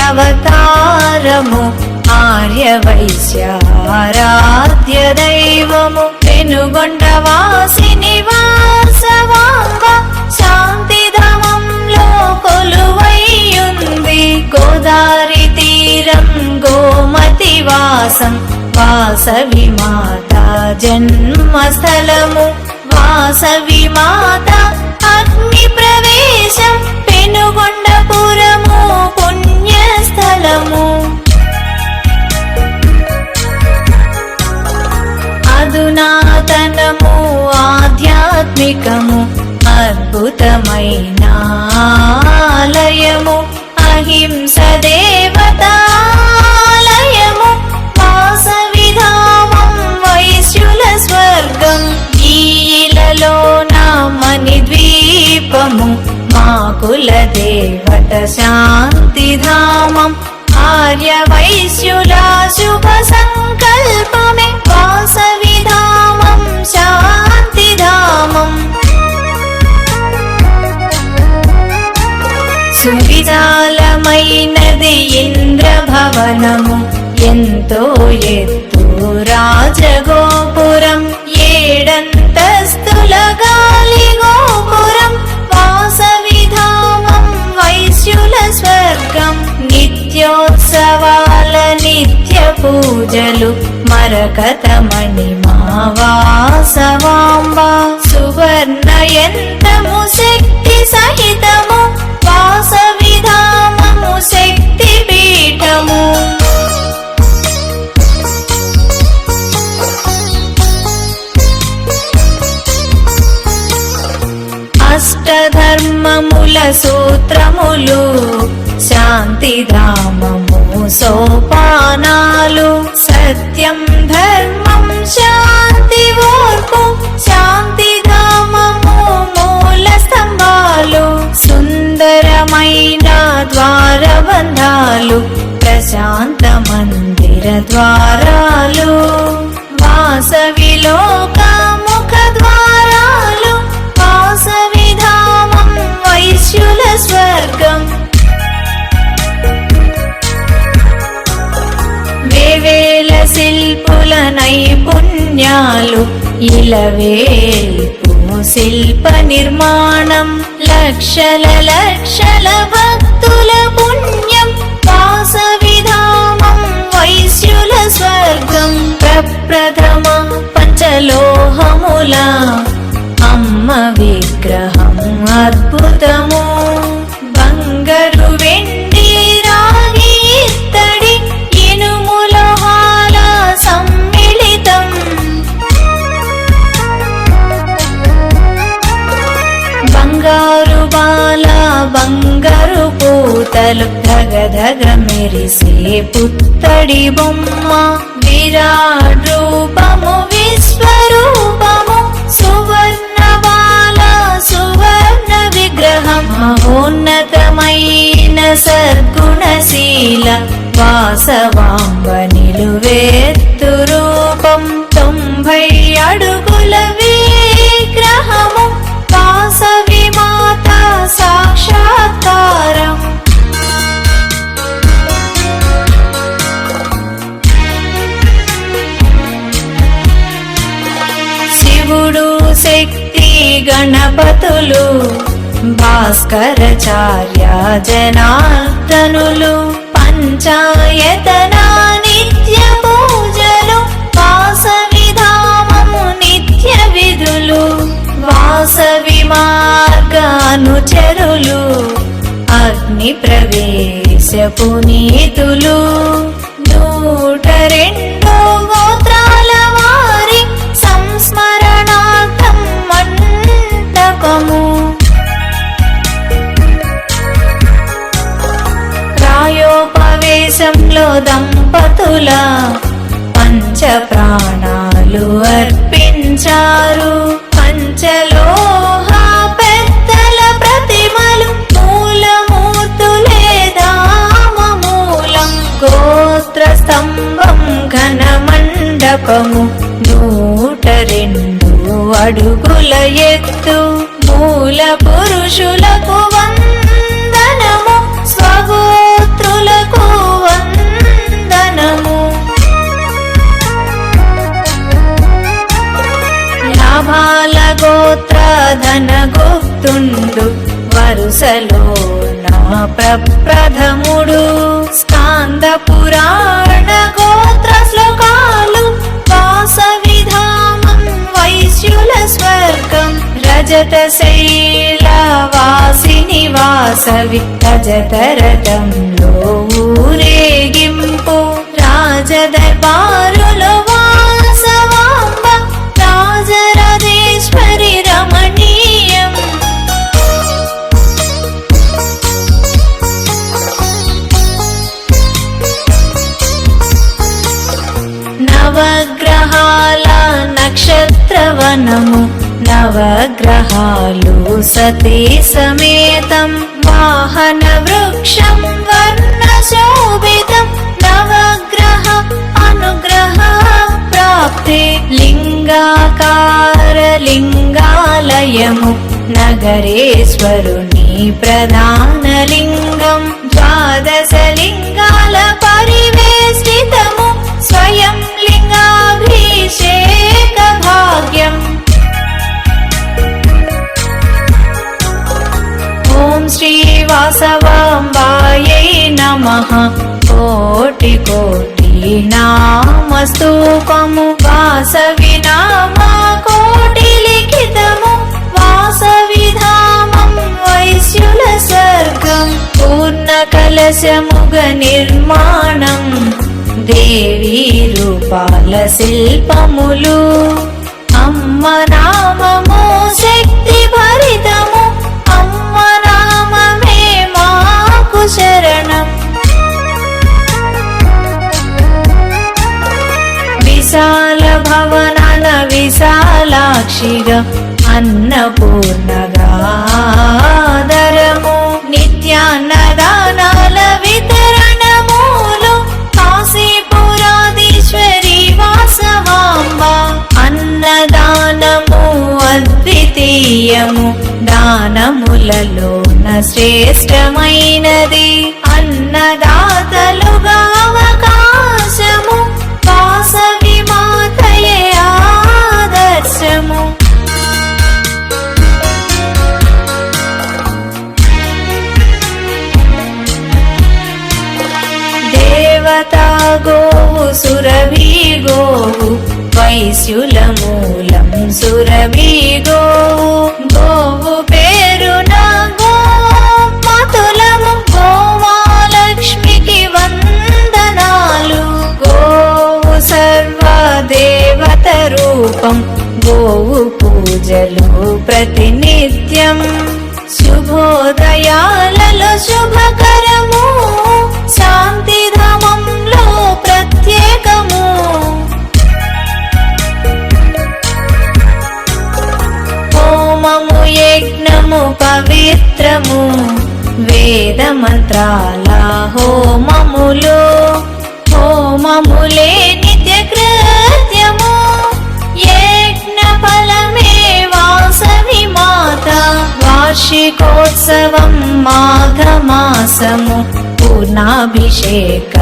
అవతారము ఆర్యవైశ్యారాధ్య దైవము పెనుగొండవాసి నివాసవాంబ శాంతిధామంలో కొలువైయుంది గోదారి తీరం గోమతి వాసం వాసవి మాత జన్మస్థలము వాసవి మాత అగ్ని ప్రవేశం పెనుగొండపురము పుణ్యస్థలము అధునాతనము ఆధ్యాత్మికము అద్భుతమైన ఆలయము అహింస దేవతాలయము వాసవిధామం వైశ్యుల స్వర్గం ఈ ఇలలోన మణిద్వీపము మా కుల దేవత శాంతిధామం ఆర్యవైశ్యుల శుభ సంకల్పమే వాసవిధామం శాంతిధామం సువిశాలమైనది ఇంద్రభవనము ఎంతో ఎత్తు రాజగోపురం ఏడంతస్తుల గాలి గోపురం వాసవిధామం వైశ్యుల స్వర్గం నిత్యోత్సవాల నిత్య పూజలు మరకతమణి మా వాసవాంబ సువర్ణయంత్రము శక్తి సహితము వాసవిధామము శక్తి పీఠము అష్టధర్మముల సూత్రములు శాంతిధామము సోపానాలు సత్యం ధర్మం శాంతి ఓర్పు శాంతిధామము మూల స్తంభాలు సుందరమైన ద్వారబంధాలు ప్రశాంత మందిర ద్వారాలు వాసవిలోక ముఖ ద్వారాలు వాసవిధామం వైశ్యుల స్వర్గం వేవేల శిల్పుల నైపుణ్యాలు ఇలవేల్పు శిల్ప నిర్మాణం లక్షల లక్షల భక్తుల పుణ్యం వాసవిధామం వైశ్యుల స్వర్గం ప్రప్రథమ పంచలోహముల అమ్మ విగ్రహం అద్భుతము బంగారు వెండి రాగి ఇత్తడి ఇనుములోహాల సమ్మిళితం బంగారు బాల బంగారు పూతలు ధగధగ మెరిసే పుత్తడి బొమ్మ విరాట్ రూపము విశ్వరూపము సువర్ణ బాల సువర్ణ విగ్రహం మహోన్నతమైన సద్గుణశీల వాసవాంబ నిలువెత్తు రూపం 90 అడుగుల విగ్రహము వాసవి మాత సాక్షాత్కారం శివుడు శక్తి గణపతులు భాస్కరాచార్య జనార్దనులు పంచాయతన నిత్య పూజలు వాసవిధామము నిత్య విధులు వాసవి మార్గానుచరులు అగ్ని ప్రవేశ పునీతులు 102 గోత్రాల వారి సంస్మరణార్థం మంటపము ప్రాయోపవేశంలో దంపతుల పంచ ప్రాణాలు అర్పించారు పంచలోహ పెద్దల ప్రతిమలు మూలమూర్తులే దామమూలం గోత్ర స్తంభం ఘన మండపము 102 అడుగుల ఎత్తు మూల పురుషులకు వందనము స్వగోత్రుల ప్రధాన గుప్తుండు వరుసలో నా ప్రప్రథముడు స్కాంద పురాణ గోత్ర శ్లోకాలు వాసవిధామం వైశ్యుల స్వర్గం రజత శైల వాసిని వాసవి రజత రథంలో ఊరేగింపు రాజదర్బారులో వాసవాంబ రాజరాజేశ్వరి రమణీయం నవగ్రహాల నక్షత్రవనము నవగ్రహాలు సతీ సమేతం వాహన వృక్షం వర్ణ శోభితం నవగ్రహ అనుగ్రహ ప్రాప్తే లింగాకార లింగాలయము నగరేశ్వరుని ప్రధాన లింగం ద్వాదశ లింగాల పరివేష్టితము స్వయం లింగాభిషేక భాగ్యం ఓం శ్రీ వాసవాంబాయై నమః కోటి కోటి నామస్తూపము వాసవి నామ కోటి లిఖితము వాసవిధామం వైశ్యుల స్వర్గం పూర్ణ కలశముగ నిర్మాణం దేవీ రూపాల శిల్పములు అమ్మ నామము శక్తి భరితము అమ్మ నామమే మాకు శరణం విశాల భవనన విశాలాక్షిగా అన్నపూర్ణగా ఆదరము నిత్యాన్నదానాల వితరణములు కాశీపురాధీశ్వరి వాసవాంబ అన్నదానము అద్వితీయము దానములలోన శ్రేష్టమైనది అన్నదాతలుగా అవకాశము వాసవి మాతయే ఆదర్శము దేవతా గోవు సురభి గోవు వైశ్యుల మూలం సురభి గోవు గోవు పేరున గోమాతులము గోమాలక్ష్మికి వందనాలు గోవు సర్వదేవత రూపం గోవు పూజలు ప్రతినిత్యం శుభోదయాలలో శుభకరము శాంతిధామంలో ప్రత్యేకము హోమము యజ్ఞము పవిత్రము వేద మంత్రాల హోమములు హోమములే నిత్య కృత్యము యజ్ఞ ఫలమే వాసవి మాత వార్షికోత్సవం మాఘమాసము పూర్ణాభిషేక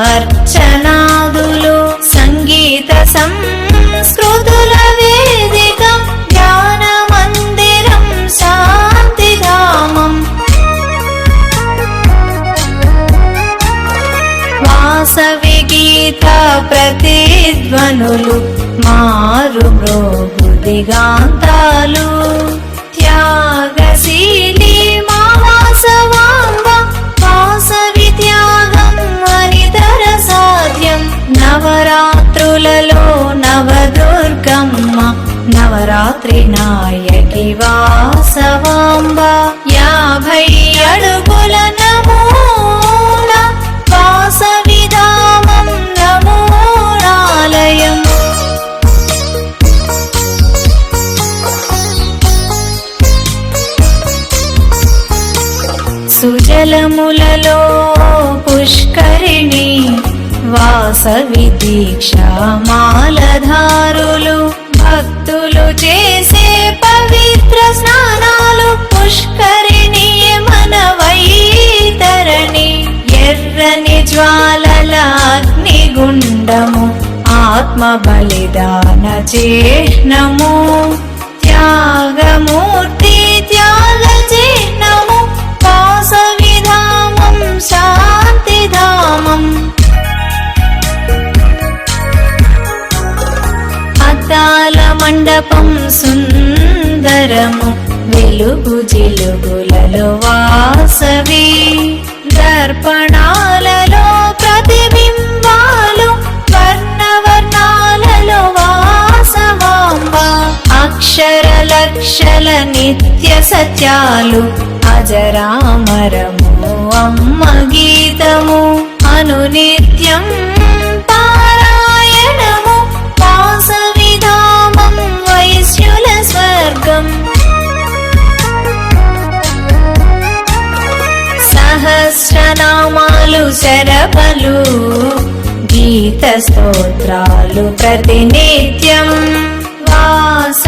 అర్చనాదులు సంగీత సంస్కృతుల వేదిక జ్ఞాన మందిరం శాంతిధామం వాసవి గీత ప్రతిధ్వనులు మారు మ్రోగు దిగాంతాలు త్యాగశీలి మా వాసవాంబ వాసవి త్యాగం అనితర సాధ్యం నవరాత్రులలో నవదుర్గమ్మ నవరాత్రి నాయకి వాసవాంబ 50 అడుగుల నమూన వాసవిధామం నమూనాలయం సుజలములలో పుష్కరిణి వాసవి దీక్షా మాలధారులు భక్తులు చేసే పవిత్ర స్నానాలు పుష్కరిణి మన వైతరణి ఎర్రని జ్వాలల అగ్నిగుండము ఆత్మ బలిదాన చిహ్నము త్యాగమూర్తి త్యాగచిహ్నము వాసవిధామం శాంతిధామం అద్దాల మండపం సుందరము వెలుగు జిలుగులలో వాసవి దర్పణాలలో ప్రతిబింబాలు వర్ణవర్ణాలలో వాసవాంబ అక్షర లక్షల నిత్య సత్యాలు అజరామరము అమ్మ గీతము అనునిత్యం పారాయణము వాసవిధామం వైశ్యుల స్వర్గం సహస్రనామాలు శరభలు గీత స్తోత్రాలు ప్రతినిత్యం వాస